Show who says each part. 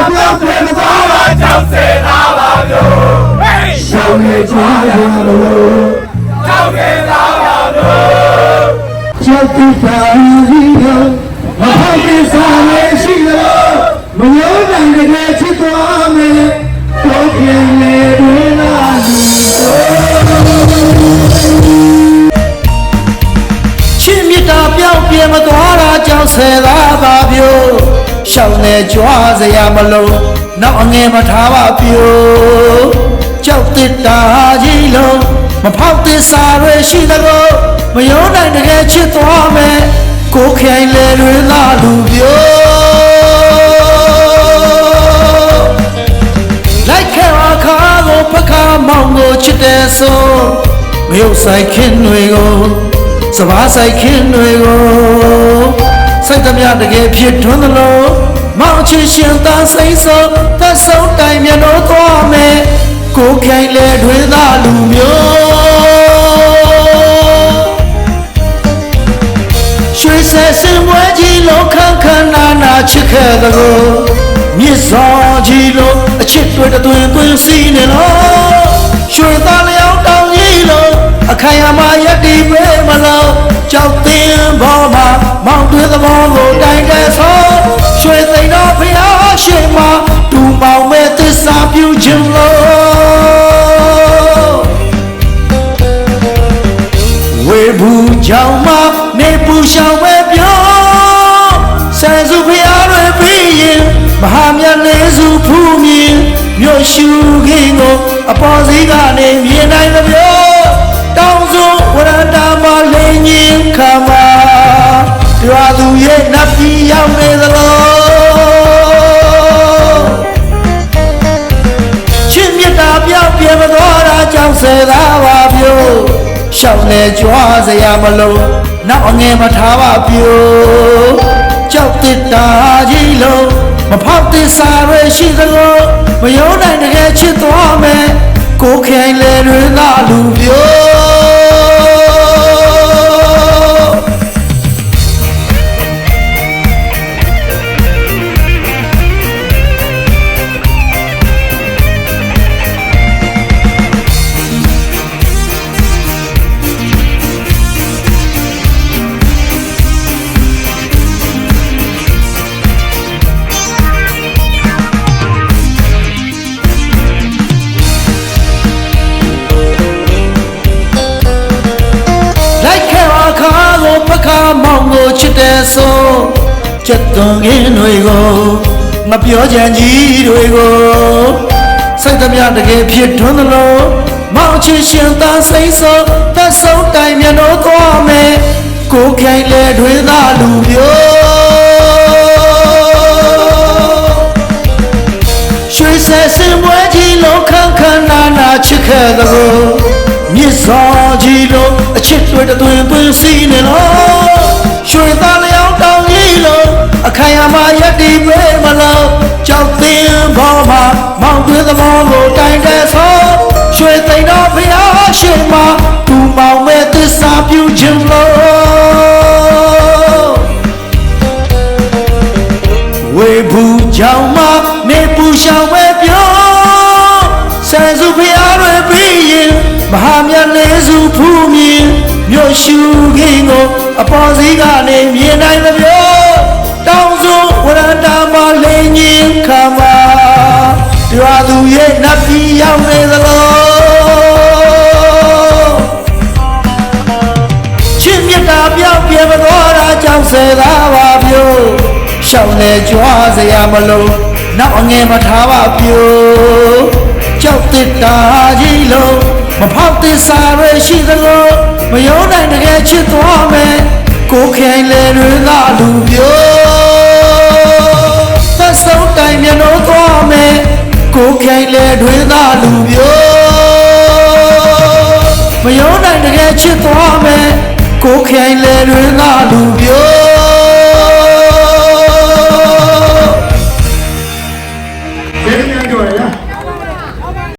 Speaker 1: ပြောင်းပြန်မသွားပါကြောက်စဲလာပါလို့ရှောင်းနေကြရလို့ကြောက်နေလာပါလို့ကြောက်တဲ့ပါကြီးတော့မဟုတ်တဲ့စားလေးရှိလို့မရောနိုင်တဲ့ချစ်သွားမယ်တော့ပြန်လေတွေလာချစ်မြတ်တာပြောင်းပြန်မသွားတာကြောက်ဆဲသာပါပြို့ရှောင်းနေကြွားစရာမလိုနောက်အငယ်မထားပါပြို့ကြောက်တစ်တာကြီးလုံးမဖောက်သစ္စာတွေရှိသလိုမယုံနိုင်တကယ်ချစ်သွားမယ်ကိုခိုင်လေတွေလာလူပြို့လိုက်ခဲ့အခါကိုပကမောင်ကိုချစ်တဲ့ဆိုမယုတ်ဆိုင်ခင်တွေကိုစဘာဆိုင်ခင်တွေကိုစိတ်သမျှတကယ်ဖြစ်ထွန်းသလိုမောင်ချစ်ရှင်သာစိတ်ဆုံးသက်ဆုံးတိုင်မြတ်တော်သွားမယ်ကိုခိုင်လေတွေသာလူမျိုးရွှေဆဲစင်ပွဲကြီးလုံးခန့်ခန့်နာနာချစ်ခဲ့သလိုမြစ်စောကြီးလုံးအချစ်တွေတွင်တွင်စီးနေလို့ရွှေသားလျောင်းတောင်ကြီးလုံးအခိုင်အမာရက်တီပေးမလို့ကြောက်တင်ဘောမှာမောင်တွေသဘောကိုတိုင်တဲ့ဆိုရွှေသိမ်းတော်ဖျားရှင်မှာတူမောင်မဲ့သစ္စာပြုခြင်းလို့ဝေဘူးကြောင်မှာနေပူရှောင်ပဲပြောဆယ်စုဖျားတွေပြီးရင်မဟာမြတ်လေးစုဖူးမြင်မြို့ရှုခင်းကိုအပေါ်စီးကနေမြင်နိုင်သမျှတောင်းစုဝရဏမှာလိန်ကြီးခါမှာကြွားသူရဲ့နတ်ပြည်ရောက်နေသလိုချစ်မြတ်တာပြောင်းပြန်မသွားတာကြောင့်ဆယ်သာပါပြို့ရှောင်းလေကြွားစရာမလိုနောက်အငယ်မထားပါပြို့ကြောက်တစ်တာကြီးလုံးမဖောက်သစ္စာတွေရှိသလိုမယုံနိုင်တကယ်ချစ်သွားမယ်ကိုခိုင်လေတွေသာလူပြို့ပကမောင်ကိုချစ်တဲ့ဆိုချက်သွန်ခင်းတွေကိုမပြောချင်ကြီးတွေကိုစိတ်သမျှတကယ်ဖြစ်ထွန်းသလိုမောင်ချစ်ရှင်သာစိတ်ဆိုသက်ဆုံးတိုင်မြတ်တော်သွားမယ်ကိုခိုင်လေတွေသာလူမျိုးရွှေဆဲစင်ပွဲကြီးလုံးခန့်ခန့်နာနာချစ်ခဲ့သလိုမြစ်စောကြီးလုံးအချစ်တွေတွင်တွင်စီးနေလို့ရွှေသားလျောင်းတောင်ကြီးလုံးအခိုင်အမာရက်တီပေးမလို့ကြောက်တင်ဘောမှာမောင်တွေသဘောကိုတိုင်တဲ့ဆိုရွှေသိမ်းတော်ဖျားရှင်မှာသူမောင်မဲ့သစ္စာပြုခြင်းလို့ဝေဘူးကြောင်မှာနေပူရှောင်ပဲပြောဆယ်စုဖျားတွေပြီးရင်မဟာမြတ်လေးစုဖူးမြင်မြို့ရှုခင်းကိုအပေါ်စီးကနေမြင်နိုင်သမျှတောင်းစုဝရဏမှာလိန်ကြီးခါမှာကြွားသူရဲ့နတ်ပြည်ရောက်နေသလိုချစ်မြတ်တာပြောင်းပြန်မသွားတာကြောင့်ဆယ်သာပါပြို့ရှောင်းလေကြွားစရာမလိုနောက်အငယ်မထားပါပြို့ကြောက်တစ်တာကြီးလုံးမဖောက်သစ္စာတွေရှိသလိုမယုံနိုင်တကယ်ချစ်သွားမယ်ကိုခိုင်လေတွေသာလူမျိုးသက်ဆုံးတိုင်မြတ်တော်သွားမယ်ကိုခိုင်လေတွေသာလူမျိုးမယုံနိုင်တကယ်ချစ်သွားမယ်ကိုခိုင်လေတွေသာလူမျိုး